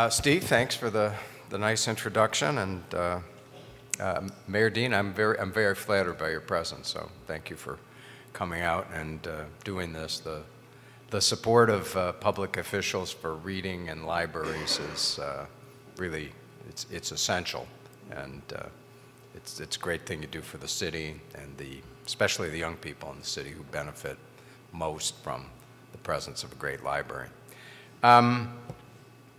Steve, thanks for the nice introduction, and Mayor Dean, I'm very flattered by your presence. So thank you for coming out and doing this. The support of public officials for reading in libraries is really it's essential, and it's a great thing you do for the city and especially the young people in the city who benefit most from the presence of a great library.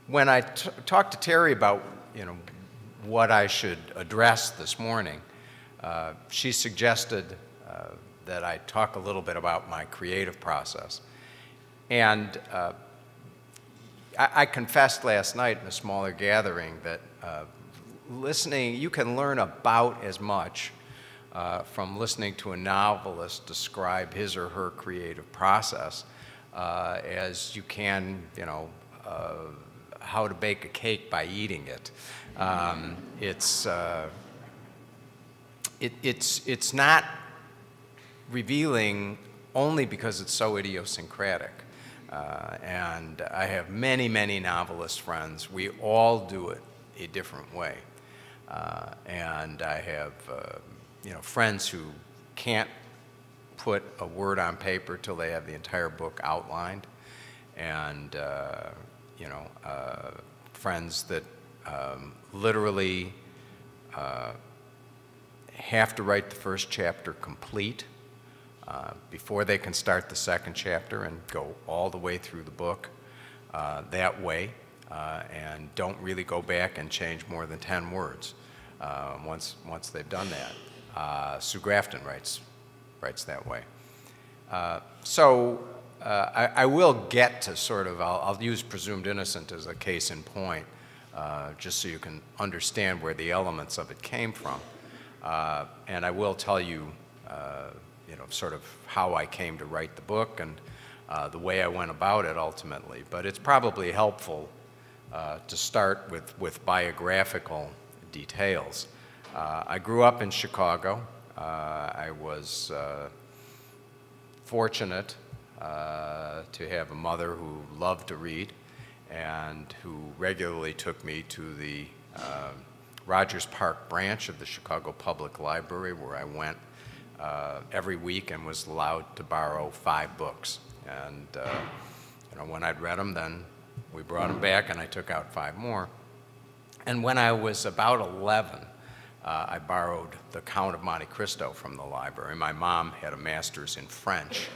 When I talked to Terry about, what I should address this morning, she suggested that I talk a little bit about my creative process. And I confessed last night in a smaller gathering that listening, you can learn about as much from listening to a novelist describe his or her creative process as you can, how to bake a cake by eating it. It's not revealing only because it's so idiosyncratic. And I have many novelist friends. We all do it a different way. And I have friends who can't put a word on paper till they have the entire book outlined. And friends that literally have to write the first chapter complete before they can start the second chapter and go all the way through the book that way, and don't really go back and change more than 10 words once they've done that. Sue Grafton writes that way. I will get to sort of, I'll use presumed innocent as a case in point, just so you can understand where the elements of it came from. And I will tell you, sort of how I came to write the book and the way I went about it ultimately. But it's probably helpful to start with biographical details. I grew up in Chicago. I was fortunate to have a mother who loved to read and who regularly took me to the Rogers Park branch of the Chicago Public Library, where I went every week and was allowed to borrow 5 books. And when I'd read them, then we brought them back and I took out 5 more. And when I was about 11, I borrowed The Count of Monte Cristo from the library. My mom had a master's in French,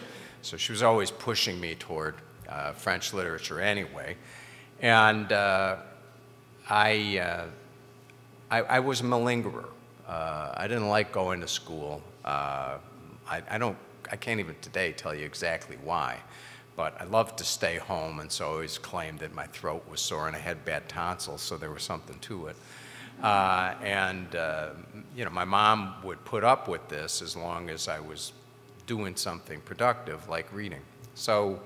so she was always pushing me toward French literature anyway. And I was a malingerer. I didn't like going to school. I can't even today tell you exactly why, but I loved to stay home, and so I always claimed that my throat was sore and I had bad tonsils, so there was something to it. My mom would put up with this as long as I was doing something productive like reading. So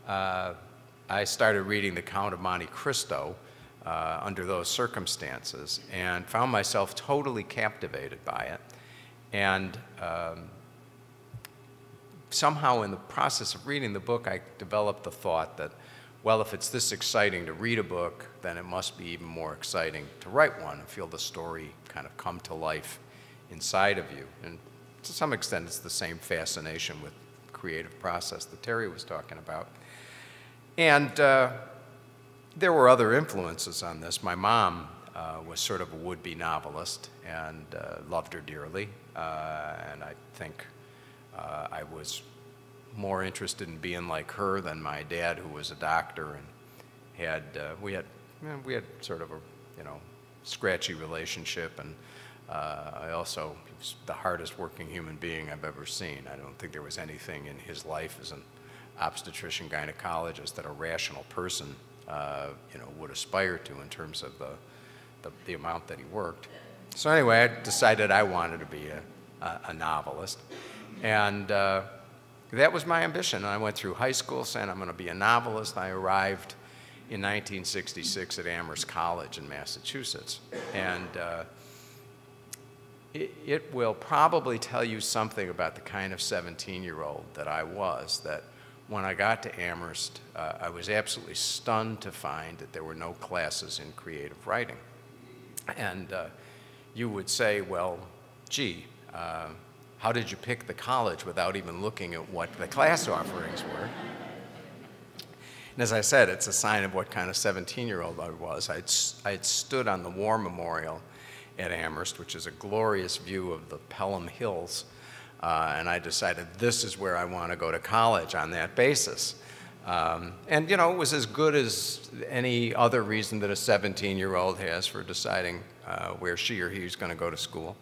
I started reading The Count of Monte Cristo under those circumstances and found myself totally captivated by it. And somehow in the process of reading the book, I developed the thought that, well, if it's this exciting to read a book, then it must be even more exciting to write one and feel the story kind of come to life inside of you. And to some extent, it's the same fascination with creative process that Terry was talking about. And there were other influences on this. My mom was sort of a would-be novelist and loved her dearly. And I think I was more interested in being like her than my dad, who was a doctor, and we had sort of a scratchy relationship. And I also was the hardest working human being I've ever seen. I don't think there was anything in his life as an obstetrician gynecologist that a rational person would aspire to in terms of the amount that he worked. So anyway, I decided I wanted to be a novelist, and that was my ambition. And I went through high school saying I'm going to be a novelist. I arrived in 1966 at Amherst College in Massachusetts. And it will probably tell you something about the kind of 17-year-old that I was, that when I got to Amherst, I was absolutely stunned to find that there were no classes in creative writing. And you would say, well, gee, how did you pick the college without even looking at what the class offerings were? And as I said, it's a sign of what kind of 17-year-old I was. I'd stood on the War Memorial at Amherst, which is a glorious view of the Pelham Hills, and I decided this is where I want to go to college on that basis. And you know, it was as good as any other reason that a 17-year-old has for deciding where she or he is going to go to school.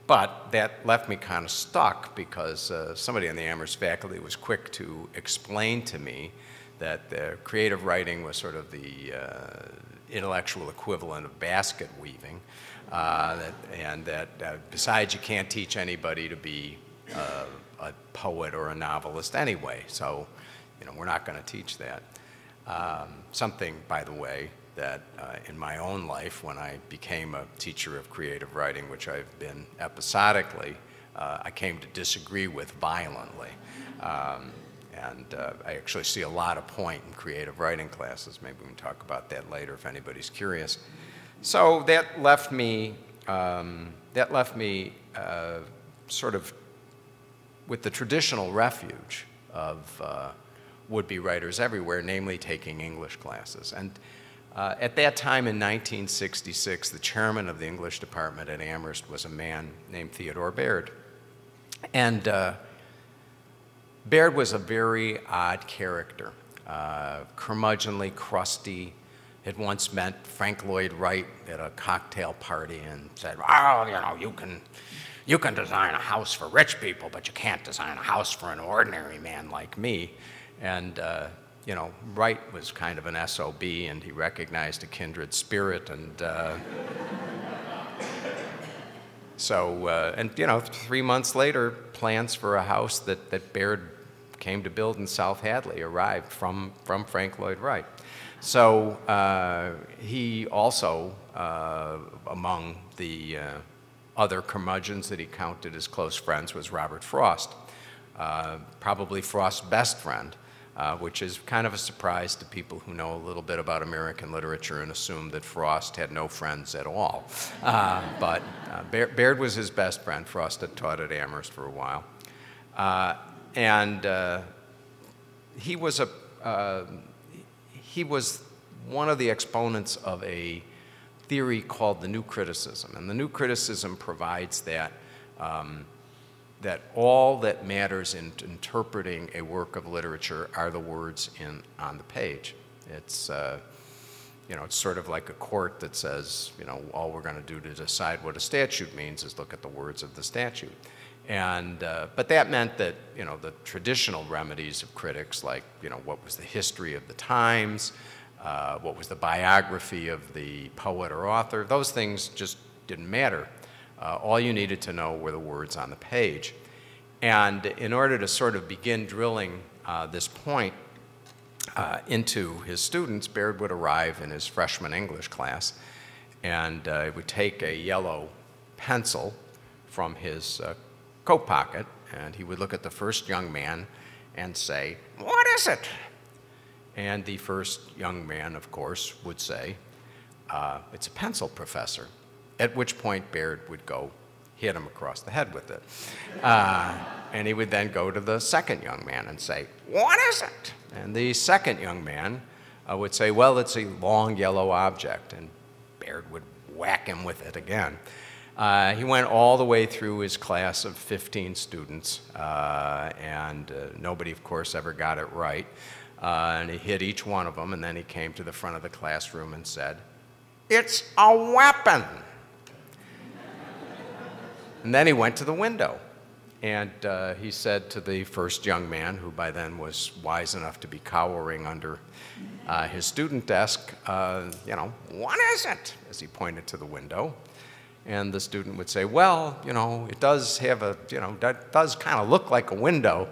But that left me kind of stuck because somebody on the Amherst faculty was quick to explain to me that creative writing was sort of the intellectual equivalent of basket weaving, and that besides, you can't teach anybody to be a poet or a novelist anyway, so you know, we're not going to teach that. Something, by the way, that in my own life, when I became a teacher of creative writing, which I've been episodically, I came to disagree with violently. And I actually see a lot of point in creative writing classes. Maybe we can talk about that later if anybody's curious. So that left me sort of with the traditional refuge of would-be writers everywhere, namely taking English classes. And at that time in 1966, the chairman of the English department at Amherst was a man named Theodore Baird. And Baird was a very odd character, curmudgeonly, crusty, had once met Frank Lloyd Wright at a cocktail party and said, "Oh, you know, you can design a house for rich people, but you can't design a house for an ordinary man like me." And you know, Wright was kind of an SOB, and he recognized a kindred spirit, and so, and you know, 3 months later, plans for a house that Baird came to build in South Hadley arrived from Frank Lloyd Wright. So he also, among the other curmudgeons that he counted as close friends, was Robert Frost, probably Frost's best friend, which is kind of a surprise to people who know a little bit about American literature and assume that Frost had no friends at all. But Baird was his best friend. Frost had taught at Amherst for a while. And he was one of the exponents of a theory called the New Criticism. And the New Criticism provides that that all that matters in interpreting a work of literature are the words on the page. It's you know, it's sort of like a court that says, you know, all we're going to do to decide what a statute means is look at the words of the statute. And but that meant that, you know, the traditional remedies of critics, like, you know, what was the history of the times, what was the biography of the poet or author, those things just didn't matter. All you needed to know were the words on the page. And in order to sort of begin drilling this point into his students, Baird would arrive in his freshman English class, and he would take a yellow pencil from his coat pocket, and he would look at the first young man and say, "What is it?" And the first young man, of course, would say, "It's a pencil, professor." At which point Baird would go hit him across the head with it. And he would then go to the second young man and say, "What is it?" And the second young man would say, "Well, it's a long yellow object." And Baird would whack him with it again. He went all the way through his class of 15 students, and nobody, of course, ever got it right. And he hit each one of them, and then he came to the front of the classroom and said, "It's a weapon." And then he went to the window, and he said to the first young man, who by then was wise enough to be cowering under his student desk, you know, "What is it?" as he pointed to the window. And the student would say, "Well, you know, it does have a, you know, that does kind of look like a window."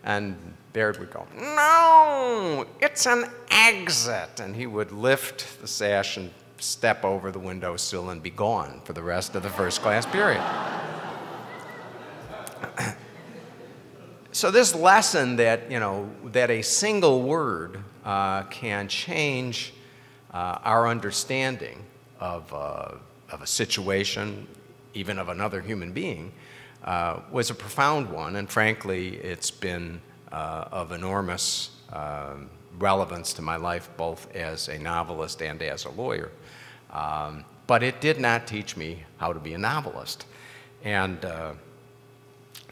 And Baird would go, "No, it's an exit." And he would lift the sash and step over the windowsill and be gone for the rest of the first class period. So this lesson that, that a single word can change our understanding of a situation, even of another human being, was a profound one, and frankly, it's been of enormous relevance to my life, both as a novelist and as a lawyer. But it did not teach me how to be a novelist. And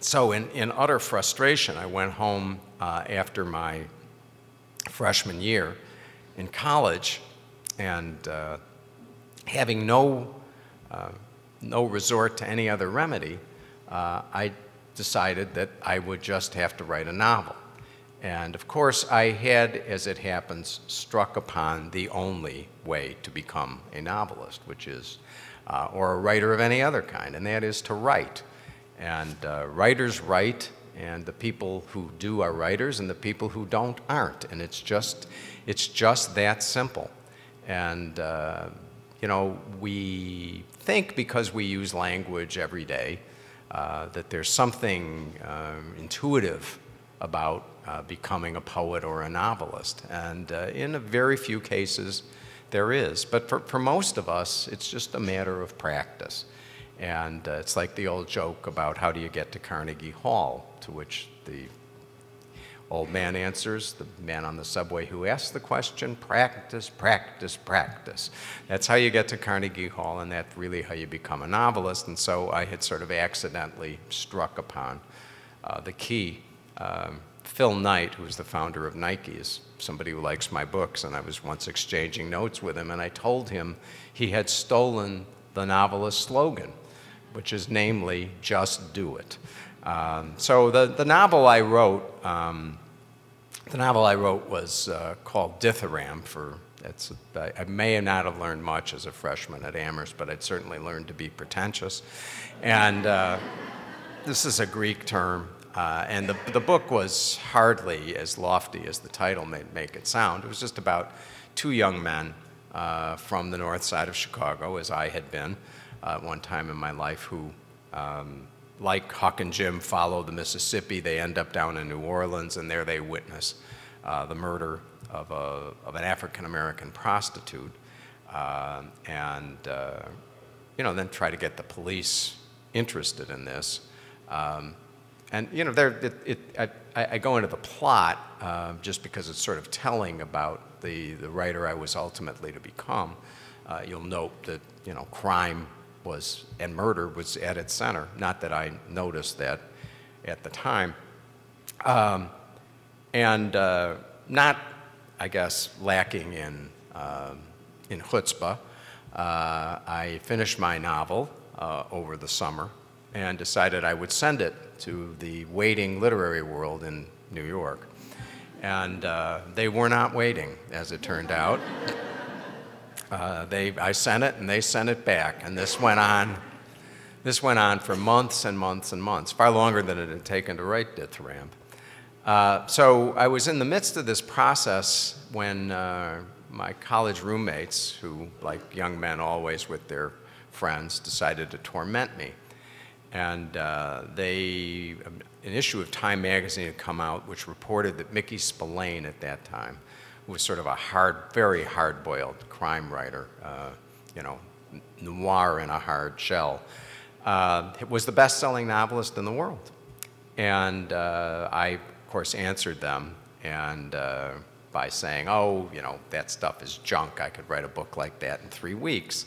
so in utter frustration, I went home after my freshman year in college, and having no resort to any other remedy, I decided that I would just have to write a novel. And of course, I had, as it happens, struck upon the only way to become a novelist, which is, or a writer of any other kind, and that is to write. And writers write, and the people who do are writers, and the people who don't aren't. And it's just that simple. And we think, because we use language every day, that there's something intuitive about becoming a poet or a novelist. And in a very few cases, there is. But for most of us, it's just a matter of practice. And it's like the old joke about how do you get to Carnegie Hall, to which the old man answers, the man on the subway who asks the question, practice, practice, practice. That's how you get to Carnegie Hall, and that's really how you become a novelist. And so I had sort of accidentally struck upon the key. Phil Knight, who is the founder of Nike, is somebody who likes my books, and I was once exchanging notes with him, and I told him he had stolen the novelist slogan, which is namely, just do it. So the novel I wrote, was called Dithyramb. I may not have learned much as a freshman at Amherst, but I'd certainly learned to be pretentious. And this is a Greek term, and the book was hardly as lofty as the title may make it sound. It was just about two young men from the north side of Chicago, as I had been at one time in my life, who, like Huck and Jim, follow the Mississippi. They end up down in New Orleans, and there they witness the murder of an African-American prostitute, and then try to get the police interested in this. And I go into the plot just because it's sort of telling about the writer I was ultimately to become. You'll note that crime and murder was at its center. Not that I noticed that at the time. Not, I guess, lacking in chutzpah, I finished my novel over the summer and decided I would send it to the waiting literary world in New York. And they were not waiting, as it turned out. I sent it, and they sent it back, and this went on for months and months and months, far longer than it had taken to write Dithyramb. So I was in the midst of this process when my college roommates, who, like young men always with their friends, decided to torment me. And an issue of Time magazine had come out which reported that Mickey Spillane at that time, who was sort of a very hard-boiled crime writer, noir in a hard shell, was the best-selling novelist in the world. And I, of course, answered them by saying, oh, that stuff is junk. I could write a book like that in 3 weeks.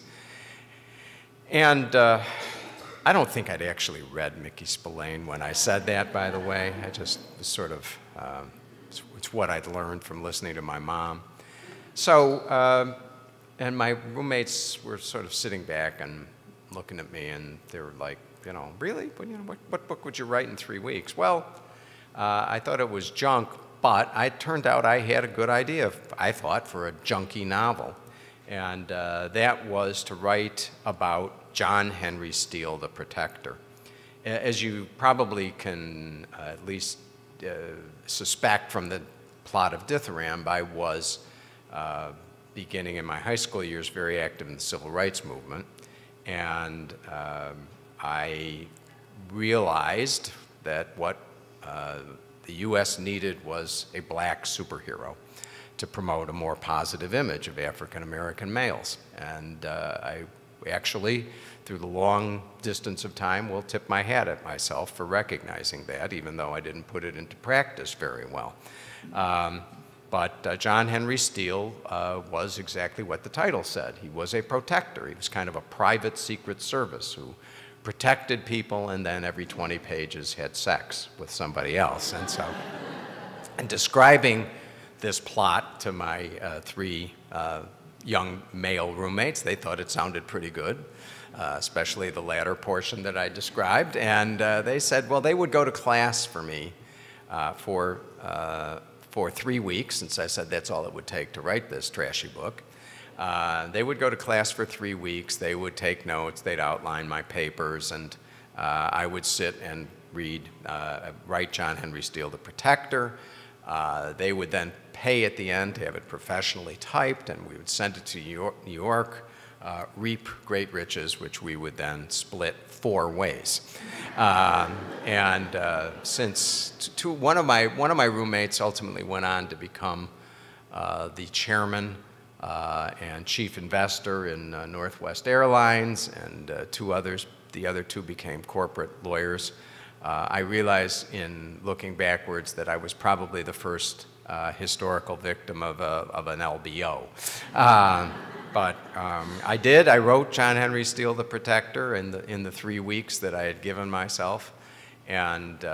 And I don't think I'd actually read Mickey Spillane when I said that, by the way. I just was sort of, it's what I'd learned from listening to my mom. So, and my roommates were sort of sitting back and looking at me, and they were like, really? What book would you write in 3 weeks? Well, I thought it was junk, but it turned out I had a good idea, I thought, for a junky novel. And that was to write about John Henry Steele, the Protector. As you probably can at least suspect from the plot of Dithyramb, I was, beginning in my high school years, very active in the civil rights movement. And I realized that what the U.S. needed was a black superhero to promote a more positive image of African American males. And I actually, through the long distance of time, will tip my hat at myself for recognizing that, even though I didn't put it into practice very well. But John Henry Steele was exactly what the title said. He was a protector. He was kind of a private Secret Service who protected people and then every 20 pages had sex with somebody else. And so, in describing this plot to my three young male roommates, they thought it sounded pretty good, especially the latter portion that I described. And they said, well, they would go to class for me for 3 weeks, since I said that's all it would take to write this trashy book. They would go to class for 3 weeks, they would take notes, they'd outline my papers, and I would sit and write John Henry Steele, the Protector. They would then pay at the end to have it professionally typed, and we would send it to New York, reap great riches, which we would then split 4 ways. Since one of my roommates ultimately went on to become the chairman and chief investor in Northwest Airlines, and the other two became corporate lawyers. I realize in looking backwards that I was probably the first historical victim of an LBO. I wrote John Henry Steele, the Protector, in the 3 weeks that I had given myself, and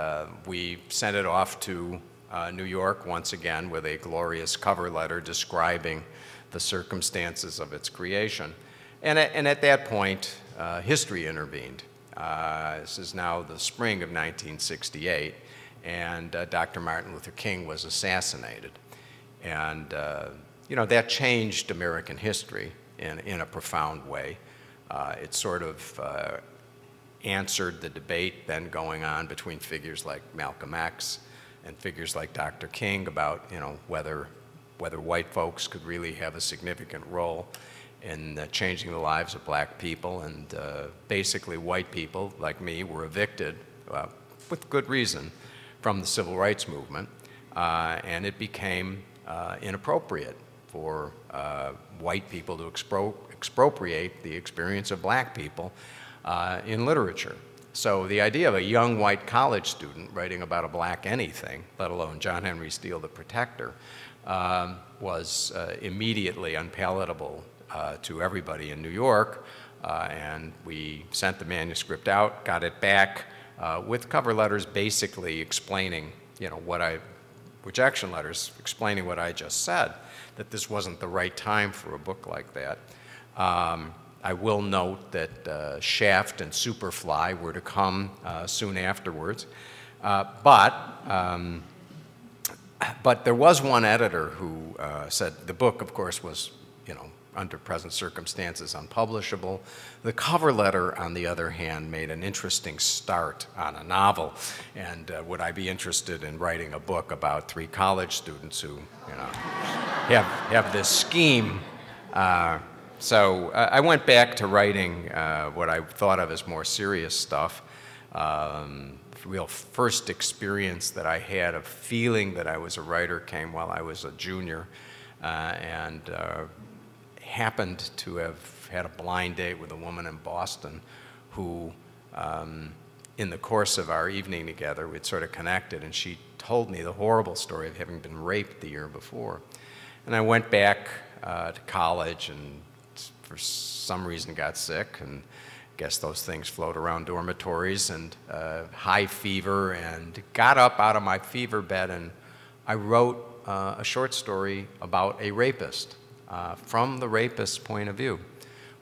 we sent it off to New York once again with a glorious cover letter describing the circumstances of its creation. And at that point, history intervened. This is now the spring of 1968, and Dr. Martin Luther King was assassinated. And you know, that changed American history in a profound way. It sort of answered the debate then going on between figures like Malcolm X and figures like Dr. King about, you know, whether white folks could really have a significant role in changing the lives of black people. And basically white people like me were evicted, with good reason, from the civil rights movement. And it became inappropriate for white people to expropriate the experience of black people in literature. So the idea of a young white college student writing about a black anything, let alone John Henry Steele, the Protector, was immediately unpalatable to everybody in New York, and we sent the manuscript out, got it back with cover letters basically explaining, you know, rejection letters explaining what I just said, that this wasn't the right time for a book like that. I will note that Shaft and Superfly were to come soon afterwards, but there was one editor who said the book, of course, was, you know, under present circumstances unpublishable. The cover letter, on the other hand, made an interesting start on a novel. And would I be interested in writing a book about 3 college students who, you know, have this scheme? So I went back to writing what I thought of as more serious stuff. The real first experience that I had of feeling that I was a writer came while I was a junior, and happened to have had a blind date with a woman in Boston who, in the course of our evening together, we'd sort of connected, and she told me the horrible story of having been raped the year before. And I went back to college and for some reason got sick, and I guess those things float around dormitories, and high fever, and got up out of my fever bed and I wrote a short story about a rapist. From the rapist's point of view,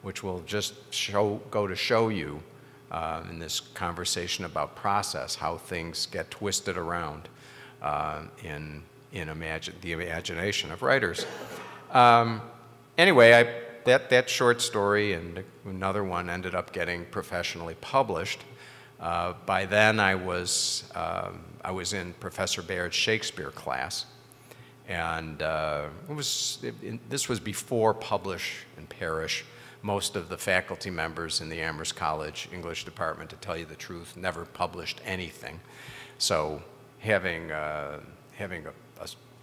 which will just go to show you in this conversation about process how things get twisted around in the imagination of writers. Anyway, that short story and another one ended up getting professionally published. By then, I was in Professor Baird's Shakespeare class, and this was before Publish and Perish. Most of the faculty members in the Amherst College English department, to tell you the truth, never published anything. So having a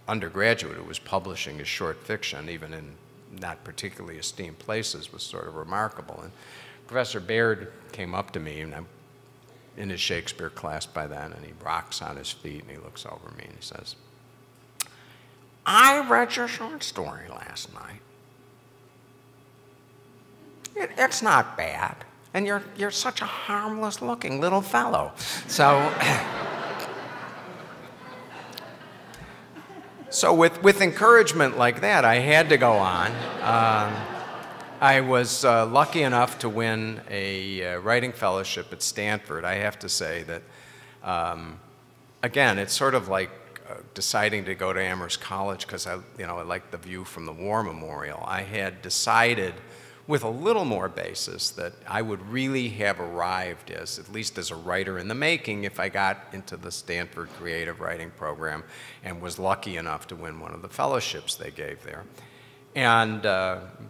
undergraduate who was publishing his short fiction, even in not particularly esteemed places, was sort of remarkable. And Professor Baird came up to me, and I'm in his Shakespeare class by then, and he rocks on his feet, and he looks over me, and he says, "I read your short story last night. It's not bad, and you're such a harmless-looking little fellow." So with encouragement like that, I had to go on. I was lucky enough to win a writing fellowship at Stanford. I have to say that, again, it's sort of like deciding to go to Amherst College because I liked the view from the War Memorial. I had decided with a little more basis that I would really have arrived at least as a writer in the making if I got into the Stanford Creative Writing Program and was lucky enough to win one of the fellowships they gave there. And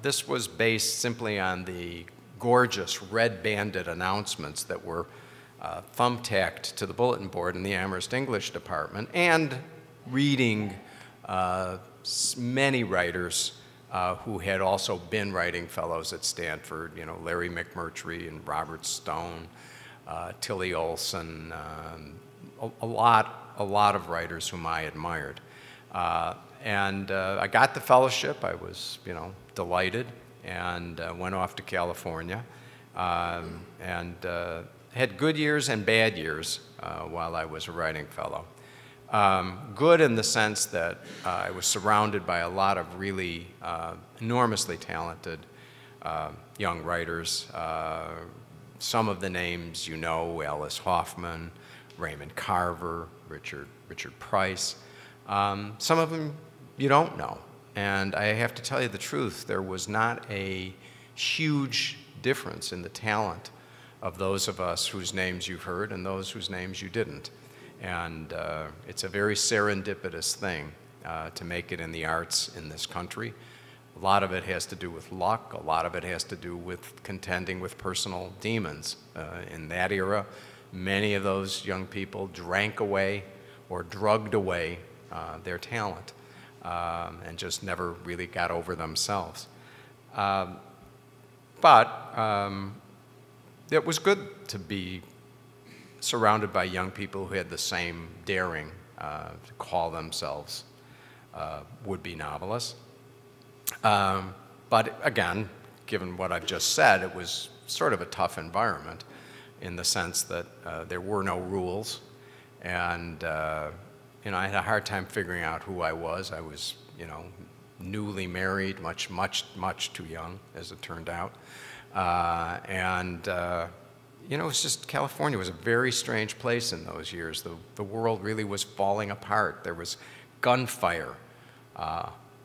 this was based simply on the gorgeous red-banded announcements that were thumbtacked to the bulletin board in the Amherst English department, and reading many writers who had also been writing fellows at Stanford, Larry McMurtry and Robert Stone, Tilly Olson, a lot of writers whom I admired. And I got the fellowship. I was, delighted, and went off to California, and had good years and bad years while I was a writing fellow. Good in the sense that I was surrounded by a lot of really enormously talented young writers. Some of the names Alice Hoffman, Raymond Carver, Richard Price. Some of them you don't know. And I have to tell you the truth, there was not a huge difference in the talent of those of us whose names you've heard and those whose names you didn't. And it's a very serendipitous thing to make it in the arts in this country. A lot of it has to do with luck. A lot of it has to do with contending with personal demons. In that era, many of those young people drank away or drugged away their talent and just never really got over themselves. But it was good to be surrounded by young people who had the same daring to call themselves would-be novelists. But again, given what I've just said, it was sort of a tough environment in the sense that there were no rules, and I had a hard time figuring out who I was. I was, newly married, much too young, as it turned out, it was just, California was a very strange place in those years. The world really was falling apart. There was gunfire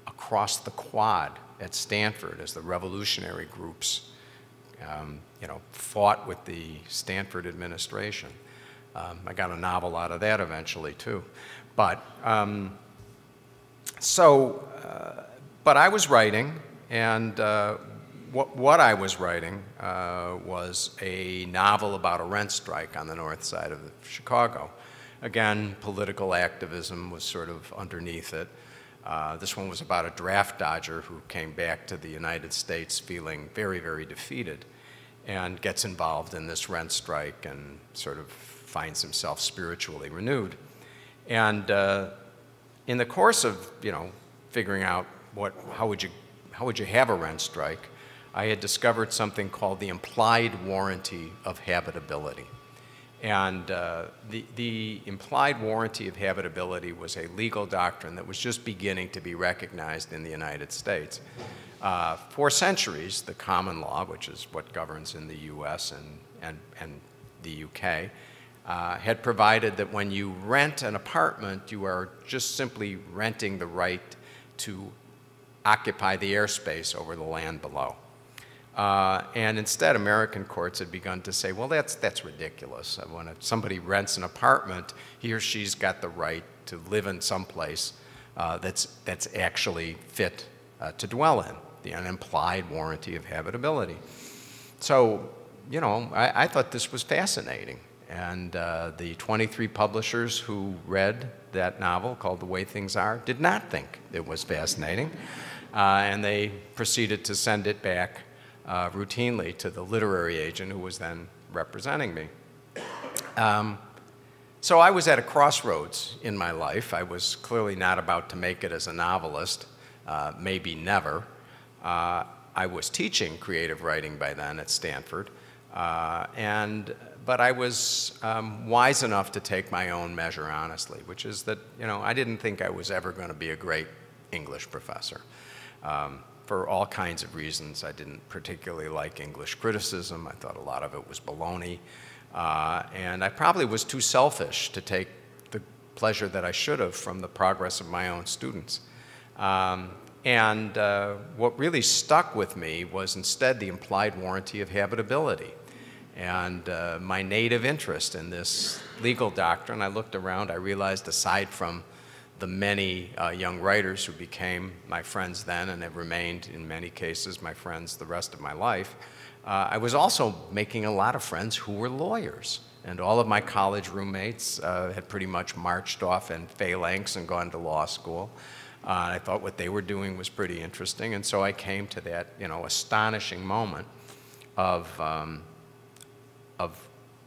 across the quad at Stanford as the revolutionary groups, fought with the Stanford administration. I got a novel out of that eventually, too. But, but I was writing, and what I was writing was a novel about a rent strike on the north side of Chicago. Again, political activism was sort of underneath it. This one was about a draft dodger who came back to the United States feeling very, very defeated and gets involved in this rent strike and sort of finds himself spiritually renewed. And in the course of, figuring out how would you have a rent strike, I had discovered something called the implied warranty of habitability. And the implied warranty of habitability was a legal doctrine that was just beginning to be recognized in the United States. For centuries, the common law, which is what governs in the US and the UK, had provided that when you rent an apartment, you are just simply renting the right to occupy the airspace over the land below. And instead, American courts had begun to say, well, that's ridiculous. When somebody rents an apartment, he or she's got the right to live in some place that's actually fit to dwell in, the unimplied warranty of habitability. So, you know, I thought this was fascinating. And the 23 publishers who read that novel called The Way Things Are did not think it was fascinating. And they proceeded to send it back routinely to the literary agent who was then representing me. So I was at a crossroads in my life. I was clearly not about to make it as a novelist, maybe never. I was teaching creative writing by then at Stanford, but I was wise enough to take my own measure honestly, which is that, you know, I didn't think I was ever going to be a great English professor. For all kinds of reasons. I didn't particularly like English criticism. I thought a lot of it was baloney. And I probably was too selfish to take the pleasure that I should have from the progress of my own students. What really stuck with me was instead the implied warranty of habitability. And my native interest in this legal doctrine, I looked around, I realized aside from the many young writers who became my friends then and have remained, in many cases, my friends the rest of my life, I was also making a lot of friends who were lawyers. And all of my college roommates had pretty much marched off in phalanx and gone to law school. I thought what they were doing was pretty interesting, and so I came to that, you know, astonishing moment of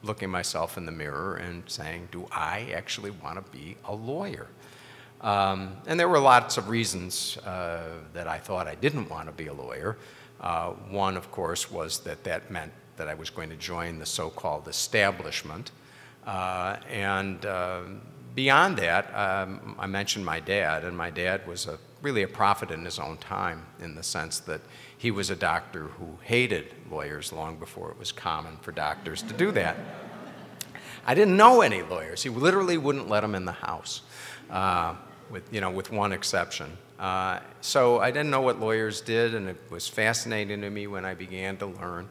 looking myself in the mirror and saying, do I actually want to be a lawyer? And there were lots of reasons that I thought I didn't want to be a lawyer. One, of course, was that that meant that I was going to join the so-called establishment. Beyond that, I mentioned my dad, and my dad was really a prophet in his own time in the sense that he was a doctor who hated lawyers long before it was common for doctors to do that. I didn't know any lawyers. He literally wouldn't let them in the house. With one exception. So I didn't know what lawyers did, and it was fascinating to me when I began to learn.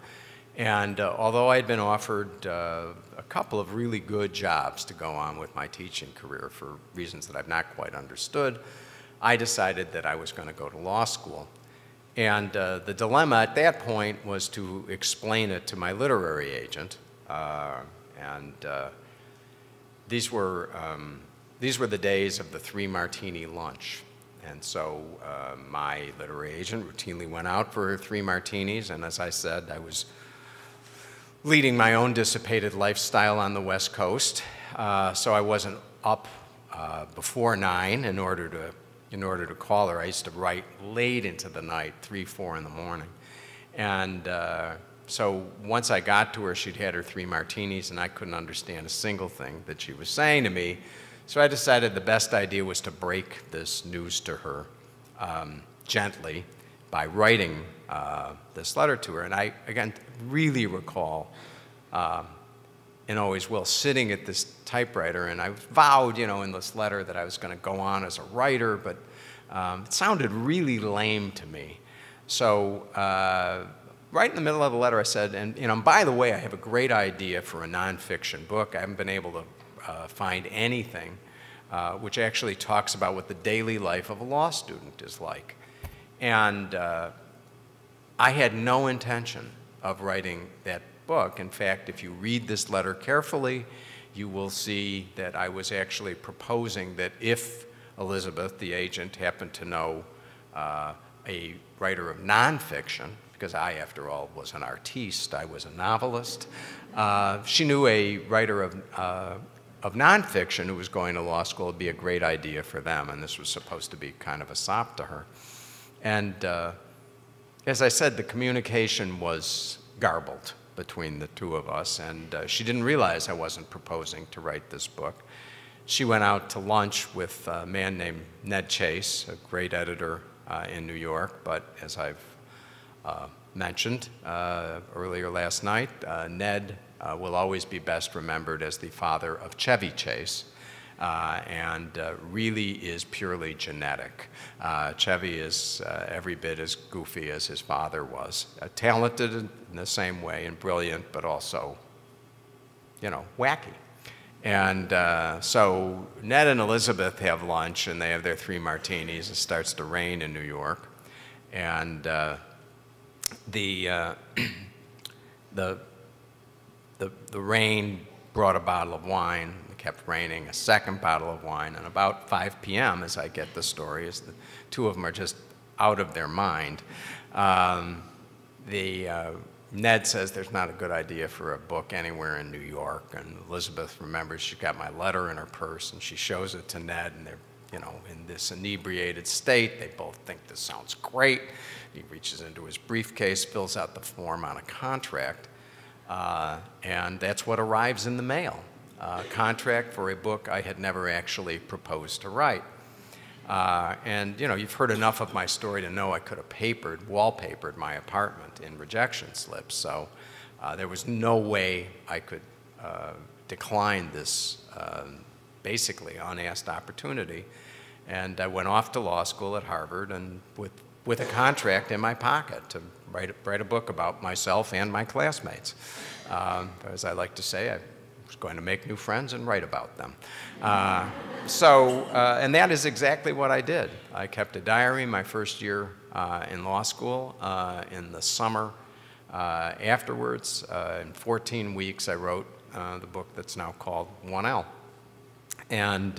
And although I had been offered a couple of really good jobs to go on with my teaching career for reasons that I've not quite understood, I decided that I was going to go to law school. And the dilemma at that point was to explain it to my literary agent. These were the days of the 3-martini lunch. And so my literary agent routinely went out for 3 martinis, and as I said, I was leading my own dissipated lifestyle on the West Coast, so I wasn't up before 9 in order to call her. I used to write late into the night, 3, 4 in the morning. And so once I got to her, she'd had her 3 martinis, and I couldn't understand a single thing that she was saying to me. So I decided the best idea was to break this news to her gently by writing this letter to her. And I, again, really recall, and always will, sitting at this typewriter, and I vowed, in this letter that I was going to go on as a writer, but it sounded really lame to me. So right in the middle of the letter I said, and by the way, I have a great idea for a nonfiction book. I haven't been able to find anything which actually talks about what the daily life of a law student is like. And I had no intention of writing that book. In fact, if you read this letter carefully, you will see that I was actually proposing that if Elizabeth, the agent, happened to know a writer of nonfiction, because I, after all, was an artiste, I was a novelist, she knew a writer of nonfiction who was going to law school would be a great idea for them, and this was supposed to be kind of a sop to her. And as I said, the communication was garbled between the two of us, and she didn't realize I wasn't proposing to write this book. She went out to lunch with a man named Ned Chase, a great editor in New York, but as I've mentioned earlier last night, Ned will always be best remembered as the father of Chevy Chase, and really is purely genetic. Chevy is every bit as goofy as his father was. Talented in the same way and brilliant, but also, you know, wacky. And so Ned and Elizabeth have lunch, and they have their 3 martinis. It starts to rain in New York. And the rain brought a bottle of wine. It kept raining, a second bottle of wine. And about 5 p.m., as I get the story, as the 2 of them are just out of their mind, Ned says there's not a good idea for a book anywhere in New York, and Elizabeth remembers she's got my letter in her purse, and she shows it to Ned, and they're, you know, in this inebriated state. They both think this sounds great. He reaches into his briefcase, fills out the form on a contract, and that's what arrives in the mail. A contract for a book I had never actually proposed to write. And, you know, you've heard enough of my story to know I could have wallpapered my apartment in rejection slips. So there was no way I could decline this basically unasked opportunity. And I went off to law school at Harvard, and with a contract in my pocket to write a book about myself and my classmates. As I like to say, I was going to make new friends and write about them. And that is exactly what I did. I kept a diary my first year in law school. In the summer afterwards, in 14 weeks, I wrote the book that's now called 1L. And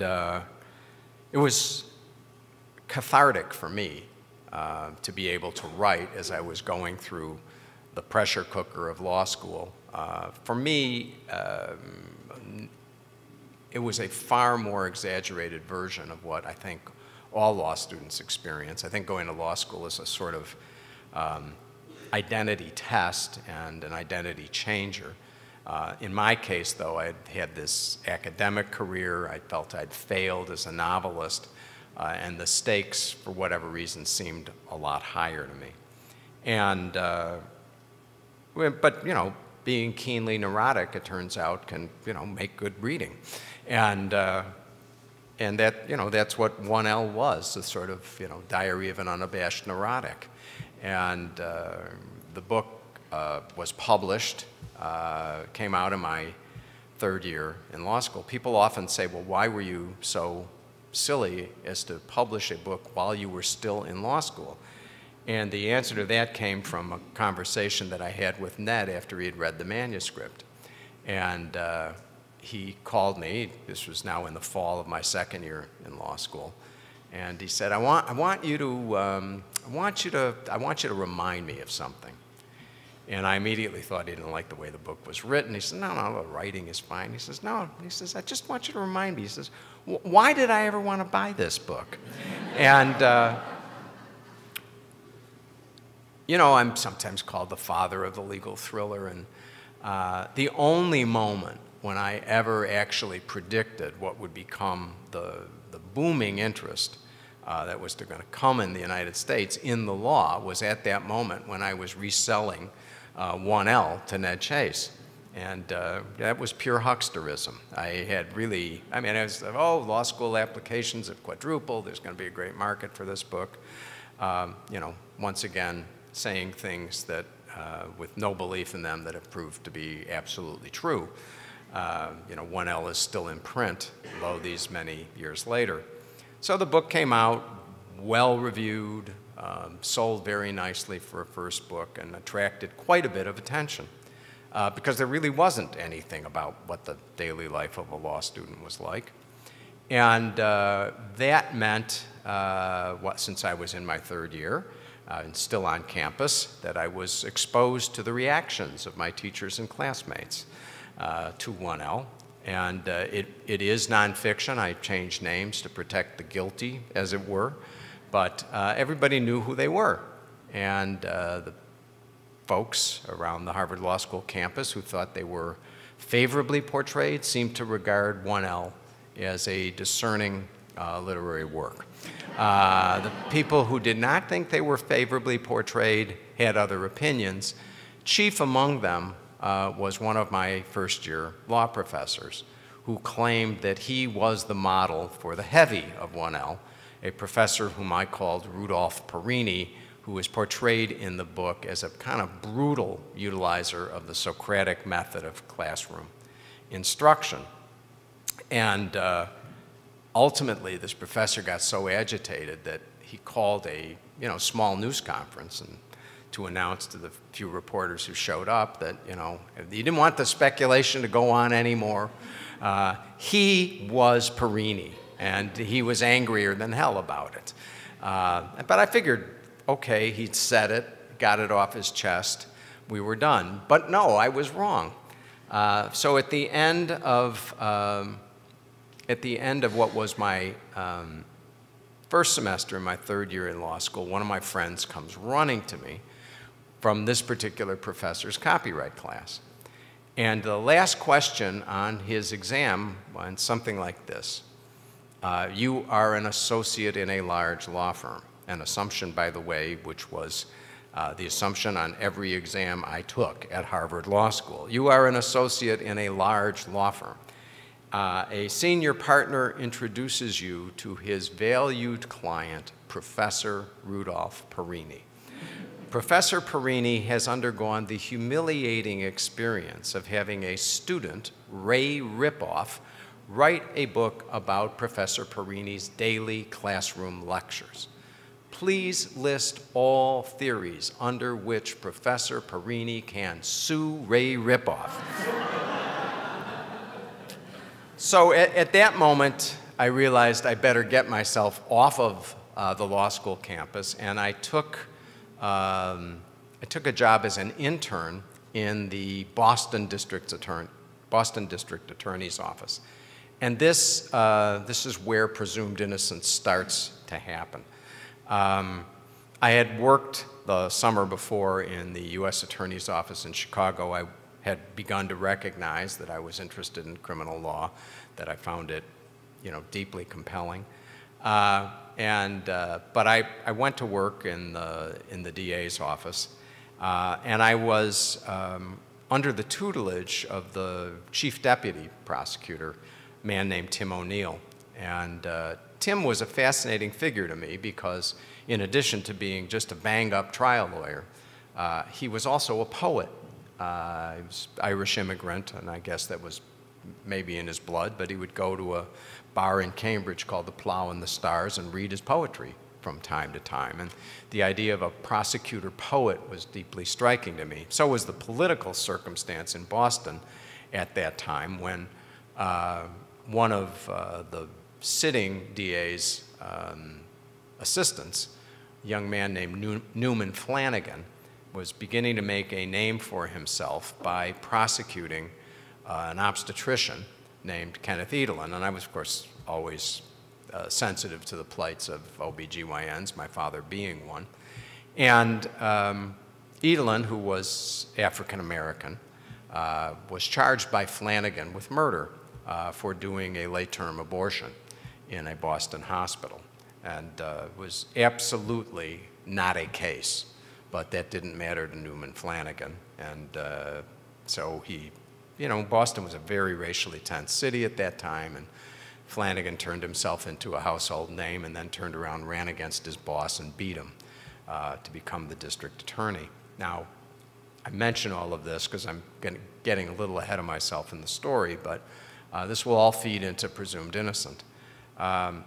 it was cathartic for me to be able to write as I was going through the pressure cooker of law school. For me, it was a far more exaggerated version of what I think all law students experience. I think going to law school is a sort of identity test and an identity changer. In my case, though, I had this academic career. I felt I'd failed as a novelist, and the stakes, for whatever reason, seemed a lot higher to me. And, but, you know, being keenly neurotic, it turns out, can, you know, make good reading. And that, you know, that's what 1L was, a sort of, you know, diary of an unabashed neurotic. And the book was published, came out in my 3rd year in law school. People often say, well, why were you so silly as to publish a book while you were still in law school? And the answer to that came from a conversation that I had with Ned after he had read the manuscript. And he called me. This was now in the fall of my 2nd year in law school. And he said, I want you to remind me of something. And I immediately thought he didn't like the way the book was written. He said, no, the writing is fine. He says, no. He says, I just want you to remind me. He says, why did I ever want to buy this book? And you know, I'm sometimes called the father of the legal thriller, and the only moment when I ever actually predicted what would become the booming interest that was going to come in the United States in the law was at that moment when I was reselling 1L to Ned Chase. And that was pure hucksterism. I had really, I mean, I was, oh, law school applications have quadrupled. There's going to be a great market for this book. You know, once again, saying things that, with no belief in them, that have proved to be absolutely true. You know, 1L is still in print, though these many years later. So the book came out, well-reviewed, sold very nicely for a first book, and attracted quite a bit of attention. Because there really wasn't anything about what the daily life of a law student was like. And that meant, since I was in my 3rd year, and still on campus, that I was exposed to the reactions of my teachers and classmates to 1L. And it is nonfiction. I changed names to protect the guilty, as it were. But everybody knew who they were. And the folks around the Harvard Law School campus who thought they were favorably portrayed seemed to regard 1L as a discerning literary work. The people who did not think they were favorably portrayed had other opinions. Chief among them was one of my first-year law professors, who claimed that he was the model for the heavy of 1L, a professor whom I called Rudolph Perini, who is portrayed in the book as a kind of brutal utilizer of the Socratic method of classroom instruction. And ultimately, this professor got so agitated that he called a small news conference and to announce to the few reporters who showed up that he didn't want the speculation to go on anymore. He was Perini, and he was angrier than hell about it. But I figured, okay, he'd said it, got it off his chest, we were done. But no, I was wrong. So at the end of what was my first semester in my third year in law school, one of my friends comes running to me from this particular professor's copyright class. And the last question on his exam went something like this. You are an associate in a large law firm. An assumption, by the way, which was the assumption on every exam I took at Harvard Law School. You are an associate in a large law firm. A senior partner introduces you to his valued client, Professor Rudolph Perini. Professor Perini has undergone the humiliating experience of having a student, Ray Ripoff, write a book about Professor Perini's daily classroom lectures. Please list all theories under which Professor Perini can sue Ray Ripoff. So at that moment, I realized I better get myself off of the law school campus, and I took a job as an intern in the Boston District Attorney's office. And this is where presumed innocence starts to happen. I had worked the summer before in the U.S. Attorney's office in Chicago. I had begun to recognize that I was interested in criminal law, that I found it, deeply compelling. But I went to work in the DA's office, and I was under the tutelage of the chief deputy prosecutor, a man named Tim O'Neill. And Tim was a fascinating figure to me because in addition to being just a bang-up trial lawyer, he was also a poet. He was Irish immigrant, and I guess that was maybe in his blood, but he would go to a bar in Cambridge called the Plough and the Stars and read his poetry from time to time. And the idea of a prosecutor poet was deeply striking to me. So was the political circumstance in Boston at that time when one of the sitting DA's assistants, a young man named Newman Flanagan, was beginning to make a name for himself by prosecuting an obstetrician named Kenneth Edelin. And I was, of course, always sensitive to the plights of OBGYNs, my father being one. And Edelin, who was African-American, was charged by Flanagan with murder for doing a late-term abortion in a Boston hospital. And was absolutely not a case, but that didn't matter to Newman Flanagan. And so he, Boston was a very racially tense city at that time, and Flanagan turned himself into a household name and then turned around, ran against his boss and beat him to become the district attorney. Now, I mention all of this because I'm getting a little ahead of myself in the story, but this will all feed into presumed innocent. I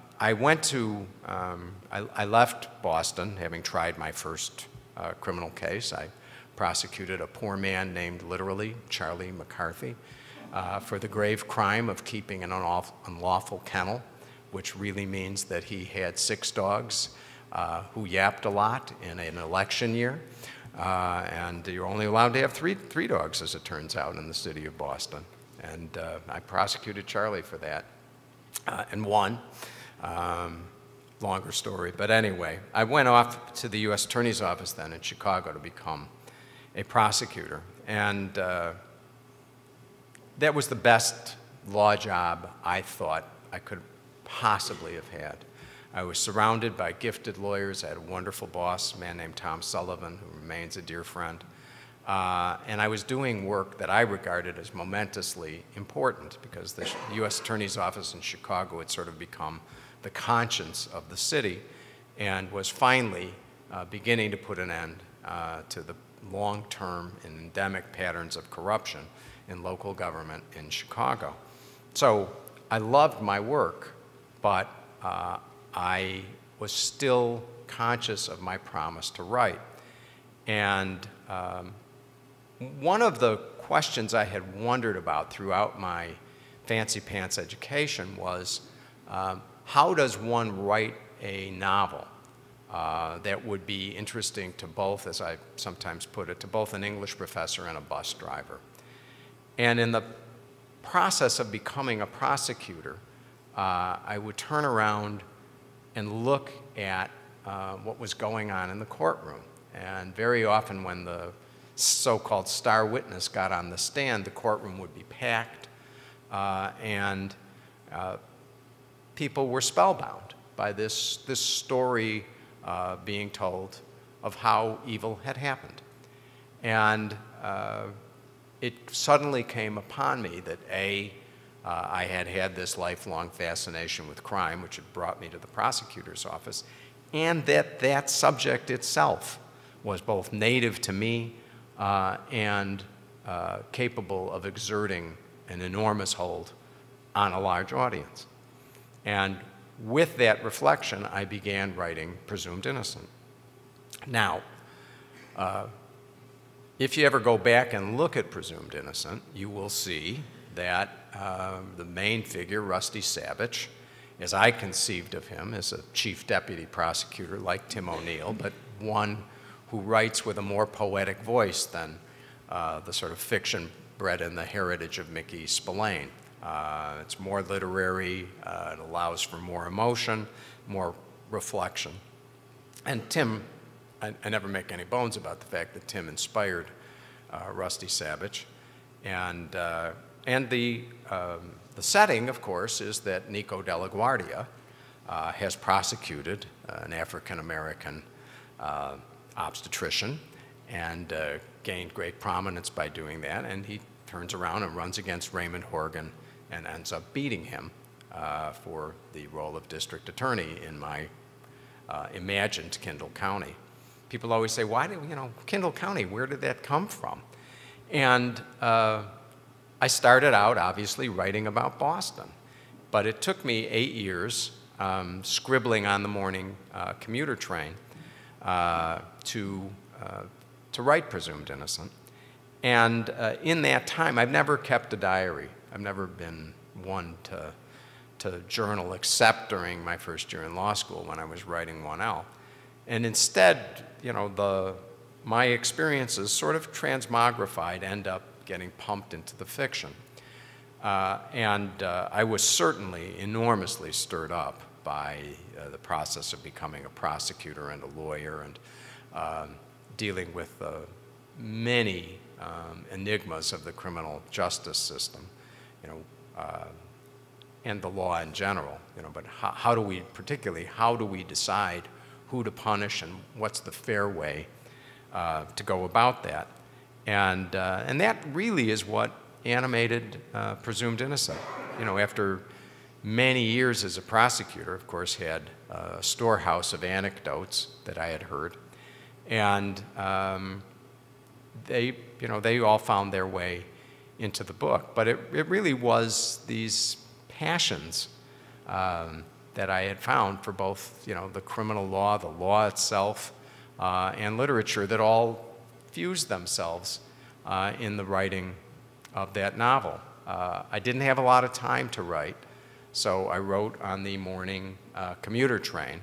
left Boston having tried my first criminal case. I prosecuted a poor man named literally Charlie McCarthy for the grave crime of keeping an unlawful kennel, which really means that he had 6 dogs who yapped a lot in an election year. And you're only allowed to have three dogs, as it turns out, in the city of Boston. And I prosecuted Charlie for that and won. Longer story, but anyway, I went off to the U.S. Attorney's Office then in Chicago to become a prosecutor. And that was the best law job I thought I could possibly have had. I was surrounded by gifted lawyers. I had a wonderful boss, a man named Tom Sullivan, who remains a dear friend. And I was doing work that I regarded as momentously important because the U.S. Attorney's Office in Chicago had sort of become the conscience of the city and was finally beginning to put an end to the long-term and endemic patterns of corruption in local government in Chicago. So I loved my work, but I was still conscious of my promise to write. And one of the questions I had wondered about throughout my fancy pants education was, how does one write a novel that would be interesting to both, as I sometimes put it, to both an English professor and a bus driver? And in the process of becoming a prosecutor, I would turn around and look at what was going on in the courtroom. And very often when the so-called star witness got on the stand, the courtroom would be packed, and people were spellbound by this story being told of how evil had happened. And it suddenly came upon me that I had had this lifelong fascination with crime, which had brought me to the prosecutor's office, and that subject itself was both native to me and capable of exerting an enormous hold on a large audience. And with that reflection, I began writing Presumed Innocent. Now, if you ever go back and look at Presumed Innocent, you will see that the main figure, Rusty Savage, as I conceived of him, as a chief deputy prosecutor like Tim O'Neill, but one who writes with a more poetic voice than the sort of fiction bred in the heritage of Mickey Spillane. It's more literary, it allows for more emotion, more reflection. And Tim, I never make any bones about the fact that Tim inspired Rusty Savage. And the setting, of course, is that Nico de la Guardia has prosecuted an African-American obstetrician and gained great prominence by doing that. And he turns around and runs against Raymond Horgan and ends up beating him for the role of district attorney in my imagined Kendall County. People always say, why do, Kendall County, where did that come from? And I started out, obviously, writing about Boston. But it took me 8 years scribbling on the morning commuter train to write Presumed Innocent. And in that time, I've never kept a diary. I've never been one to journal, except during my first year in law school when I was writing 1L. And instead, my experiences, sort of transmogrified, end up getting pumped into the fiction. I was certainly enormously stirred up by the process of becoming a prosecutor and a lawyer and dealing with many enigmas of the criminal justice system, and the law in general. But how do we decide who to punish and what's the fair way to go about that? And that really is what animated Presumed Innocent. After many years as a prosecutor, of course, had a storehouse of anecdotes that I had heard, and they all found their way into the book. But it really was these passions that I had found for both, the criminal law, the law itself, and literature that all fused themselves in the writing of that novel. I didn't have a lot of time to write, so I wrote on the morning commuter train.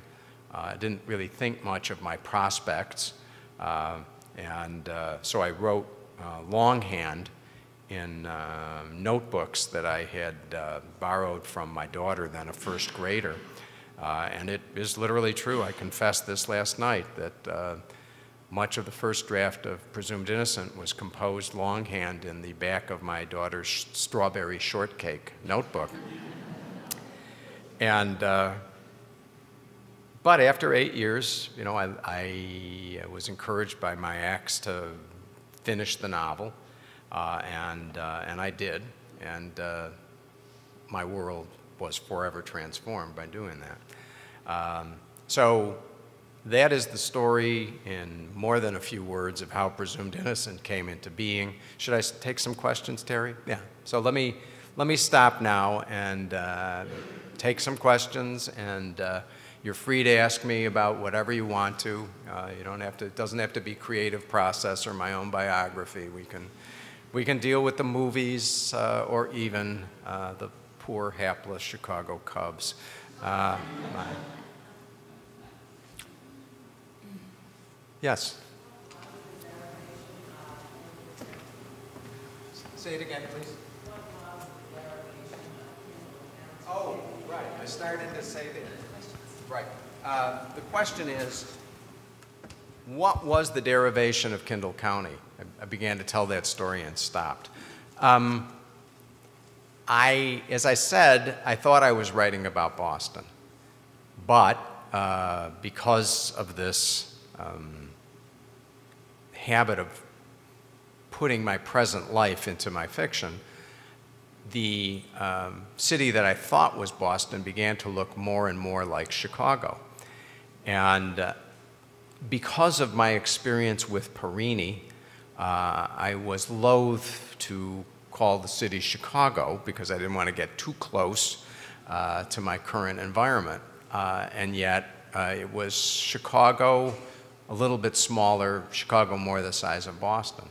I didn't really think much of my prospects, so I wrote longhand in notebooks that I had borrowed from my daughter, then a first grader. And it is literally true. I confessed this last night that much of the first draft of Presumed Innocent was composed longhand in the back of my daughter's strawberry shortcake notebook. But after 8 years, I was encouraged by my ex to finish the novel, and I did, and my world was forever transformed by doing that. So that is the story in more than a few words of how Presumed Innocent came into being. Should I take some questions, Terry? Yeah. So let me stop now and take some questions, and you're free to ask me about whatever you want to. You don't have to. It doesn't have to be creative process or my own biography. We can deal with the movies or even the poor, hapless Chicago Cubs. Yes. Say it again, please. Oh, right. I started to say that. Right. The question is, what was the derivation of Kendall County? I began to tell that story and stopped. As I said, I thought I was writing about Boston. But because of this habit of putting my present life into my fiction, the city that I thought was Boston began to look more and more like Chicago. And because of my experience with Perini, I was loath to call the city Chicago because I didn't want to get too close to my current environment. And yet it was Chicago, a little bit smaller, Chicago more the size of Boston.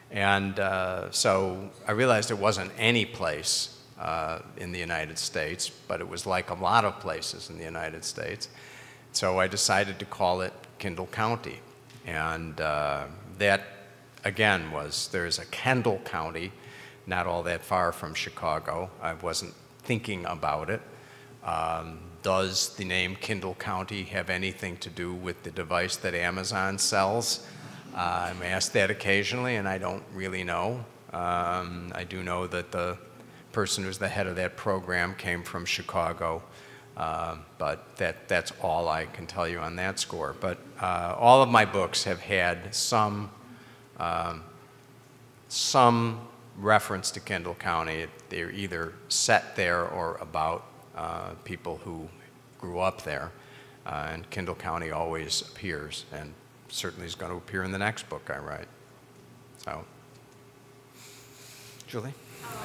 And so I realized it wasn't any place in the United States, but it was like a lot of places in the United States. So I decided to call it Kendall County. And that, again, there's a Kendall County, not all that far from Chicago. I wasn't thinking about it. Does the name Kendall County have anything to do with the device that Amazon sells? I'm asked that occasionally, and I don't really know. I do know that the person who's the head of that program came from Chicago, but that's all I can tell you on that score. But all of my books have had some reference to Kendall County. They're either set there or about people who grew up there, and Kendall County always appears, and certainly is going to appear in the next book I write. So, Julie? Could you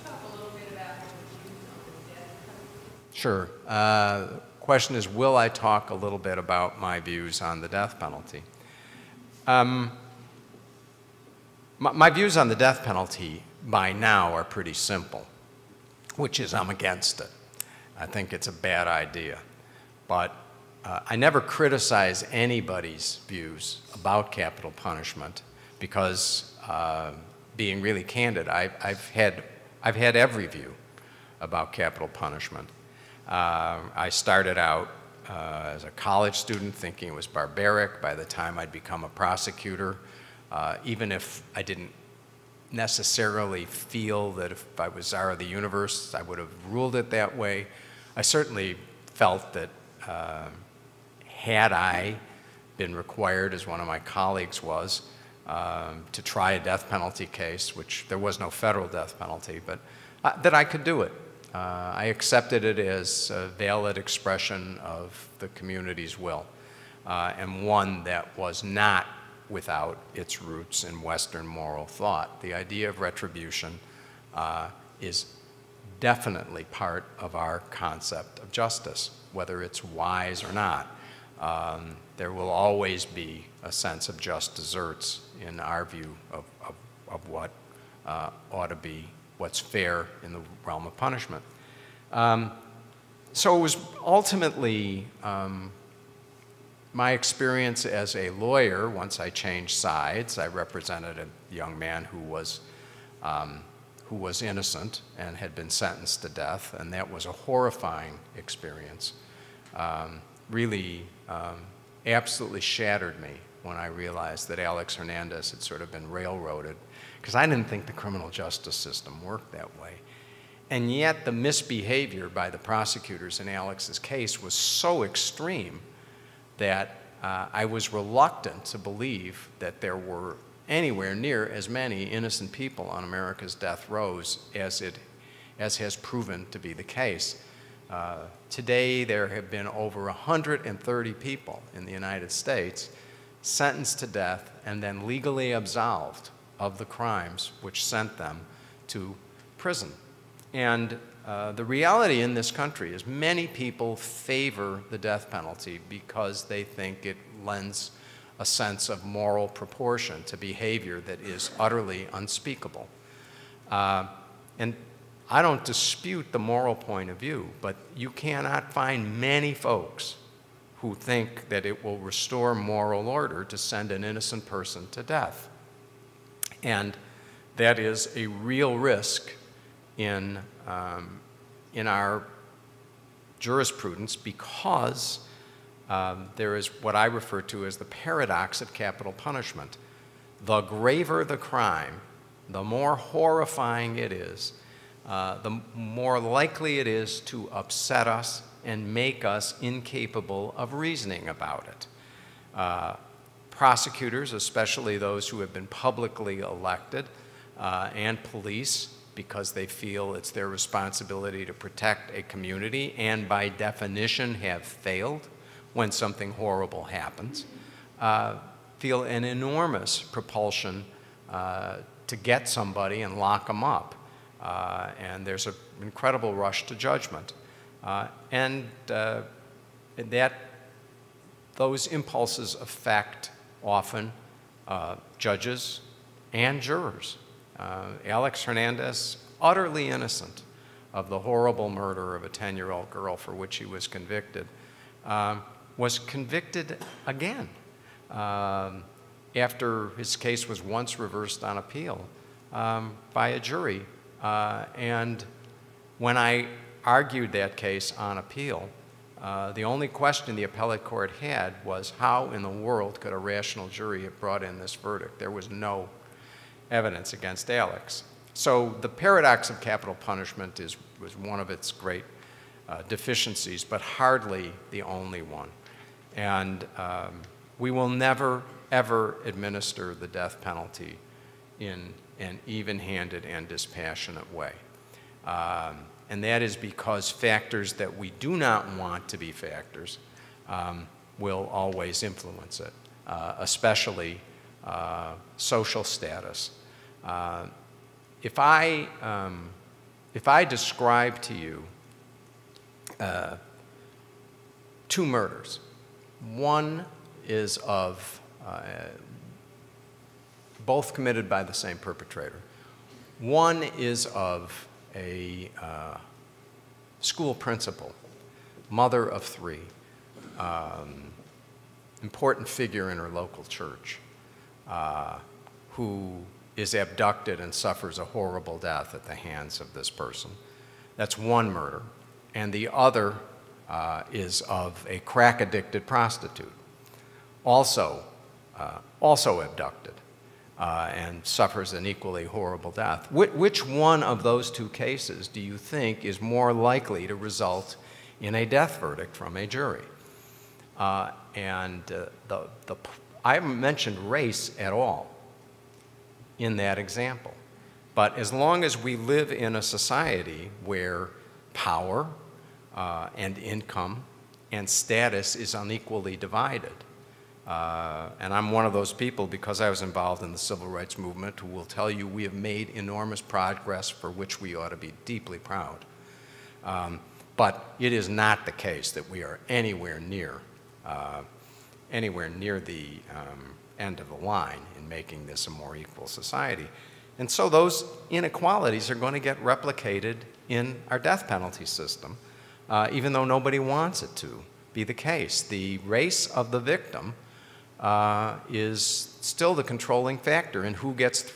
talk a little bit about your views on the death penalty? Sure. The question is, will I talk a little bit about my views on the death penalty? My views on the death penalty by now are pretty simple, which is I'm against it. I think it's a bad idea. But I never criticize anybody's views about capital punishment because, being really candid, I've had every view about capital punishment. I started out as a college student thinking it was barbaric. By the time I'd become a prosecutor, even if I didn't necessarily feel that if I was czar of the universe, I would have ruled it that way, I certainly felt that had I been required, as one of my colleagues was, to try a death penalty case, which there was no federal death penalty, but that I could do it. I accepted it as a valid expression of the community's will, and one that was not without its roots in Western moral thought. The idea of retribution is definitely part of our concept of justice, whether it's wise or not. There will always be a sense of just deserts in our view of what ought to be, what's fair in the realm of punishment. So it was ultimately my experience as a lawyer. Once I changed sides, I represented a young man who was innocent and had been sentenced to death, and that was a horrifying experience. Really absolutely shattered me when I realized that Alex Hernandez had sort of been railroaded, because I didn't think the criminal justice system worked that way. And yet the misbehavior by the prosecutors in Alex's case was so extreme that I was reluctant to believe that there were anywhere near as many innocent people on America's death rows as has proven to be the case. Today, there have been over 130 people in the United States sentenced to death and then legally absolved of the crimes which sent them to prison. And the reality in this country is many people favor the death penalty because they think it lends a sense of moral proportion to behavior that is utterly unspeakable. And I don't dispute the moral point of view, but you cannot find many folks who think that it will restore moral order to send an innocent person to death. And that is a real risk in our jurisprudence because there is what I refer to as the paradox of capital punishment. The graver the crime, the more horrifying it is, the more likely it is to upset us and make us incapable of reasoning about it. Prosecutors, especially those who have been publicly elected, and police, because they feel it's their responsibility to protect a community and by definition have failed when something horrible happens, feel an enormous propulsion to get somebody and lock them up. And there's an incredible rush to judgment. Those impulses affect often judges and jurors. Alex Hernandez, utterly innocent of the horrible murder of a 10-year-old girl for which he was convicted again after his case was once reversed on appeal by a jury. And when I argued that case on appeal, the only question the appellate court had was how in the world could a rational jury have brought in this verdict? There was no evidence against Alex. So the paradox of capital punishment was one of its great deficiencies, but hardly the only one. And we will never, ever administer the death penalty in an even-handed and dispassionate way. And that is because factors that we do not want to be factors will always influence it, especially social status. If I describe to you two murders, one is of both committed by the same perpetrator. One is of a school principal, mother of three, important figure in her local church, who is abducted and suffers a horrible death at the hands of this person. That's one murder. And the other is of a crack-addicted prostitute, also abducted and suffers an equally horrible death. Which one of those two cases do you think is more likely to result in a death verdict from a jury? I haven't mentioned race at all in that example. But as long as we live in a society where power and income and status is unequally divided, and I'm one of those people, because I was involved in the civil rights movement, who will tell you we have made enormous progress for which we ought to be deeply proud. But it is not the case that we are anywhere near the end of the line in making this a more equal society. And so those inequalities are going to get replicated in our death penalty system, even though nobody wants it to be the case. The race of the victim is still the controlling factor in who gets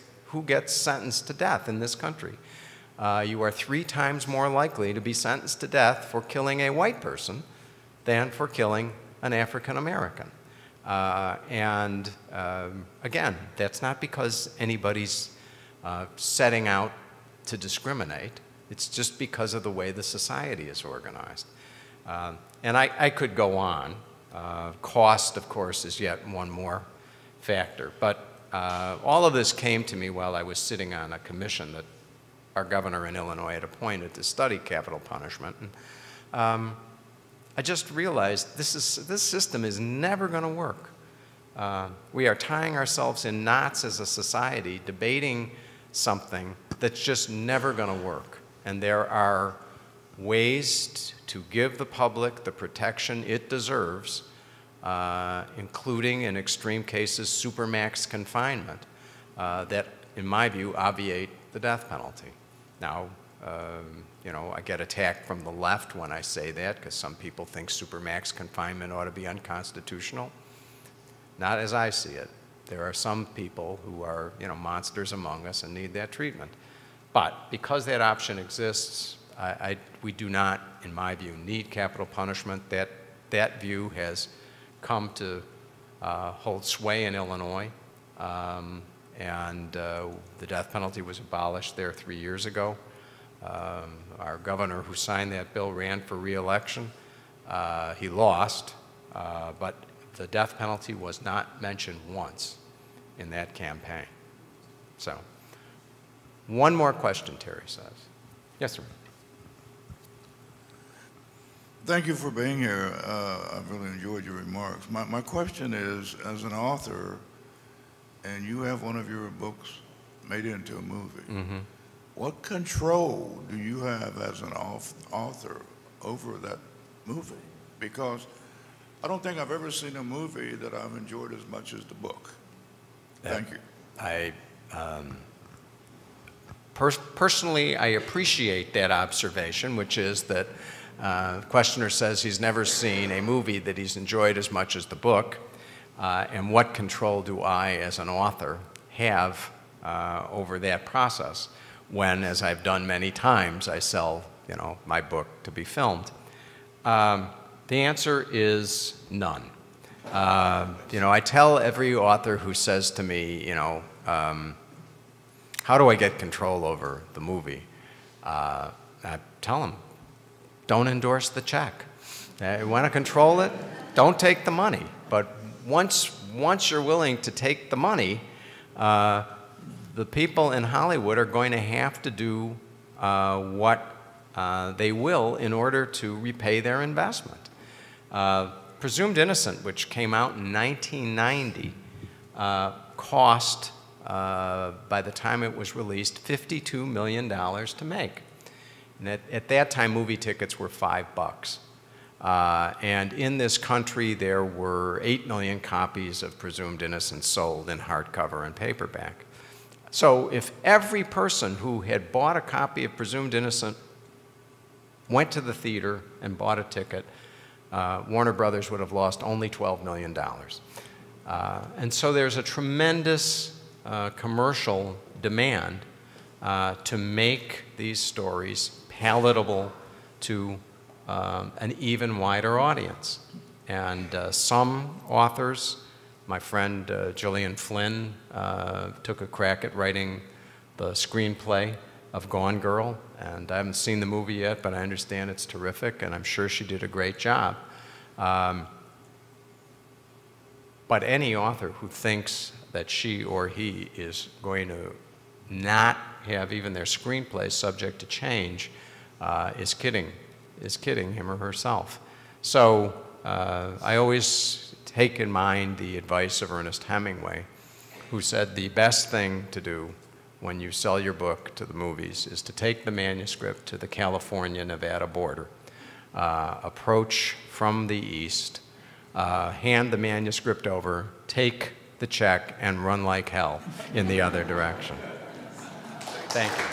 sentenced to death in this country. You are 3 times more likely to be sentenced to death for killing a white person than for killing an African American. Again, that's not because anybody's setting out to discriminate. It's just because of the way the society is organized. And I could go on. Cost, of course, is yet one more factor. But all of this came to me while I was sitting on a commission that our governor in Illinois had appointed to study capital punishment. And, I just realized this system is never going to work. We are tying ourselves in knots as a society, debating something that's just never going to work. And there are ways to give the public the protection it deserves, including, in extreme cases, supermax confinement, that, in my view, obviate the death penalty. Now, you know, I get attacked from the left when I say that, because some people think supermax confinement ought to be unconstitutional. Not as I see it. There are some people who are, you know, monsters among us and need that treatment. But because that option exists, we do not, in my view, need capital punishment. That view has come to hold sway in Illinois, and the death penalty was abolished there 3 years ago. Our governor who signed that bill ran for re-election. He lost, but the death penalty was not mentioned once in that campaign. So, one more question, Terry says. Yes, sir. Thank you for being here. I've really enjoyed your remarks. My question is, as an author, and you have one of your books made into a movie, Mm-hmm. what control do you have as an author over that movie? Because I don't think I've ever seen a movie that I've enjoyed as much as the book. Thank you. Personally, I appreciate that observation, which is that the questioner says he's never seen a movie that he's enjoyed as much as the book, and what control do I, as an author, have over that process when, as I've done many times, I sell, you know, my book to be filmed? The answer is none. You know, I tell every author who says to me, you know, how do I get control over the movie? I tell them, don't endorse the check. You want to control it? Don't take the money. But once you're willing to take the money, the people in Hollywood are going to have to do what they will in order to repay their investment. Presumed Innocent, which came out in 1990, cost, by the time it was released, $52 million to make. And at that time, movie tickets were $5. And in this country, there were 8 million copies of Presumed Innocent sold in hardcover and paperback. So if every person who had bought a copy of Presumed Innocent went to the theater and bought a ticket, Warner Brothers would have lost only $12 million. And so there's a tremendous commercial demand to make these stories palatable to an even wider audience. And some authors, my friend Gillian Flynn took a crack at writing the screenplay of Gone Girl, and I haven't seen the movie yet, but I understand it's terrific, and I'm sure she did a great job. But any author who thinks that she or he is going to not have even their screenplay subject to change is kidding him or herself. So I always take in mind the advice of Ernest Hemingway, who said the best thing to do when you sell your book to the movies is to take the manuscript to the California-Nevada border, approach from the east, hand the manuscript over, take the check, and run like hell in the other direction. Thank you.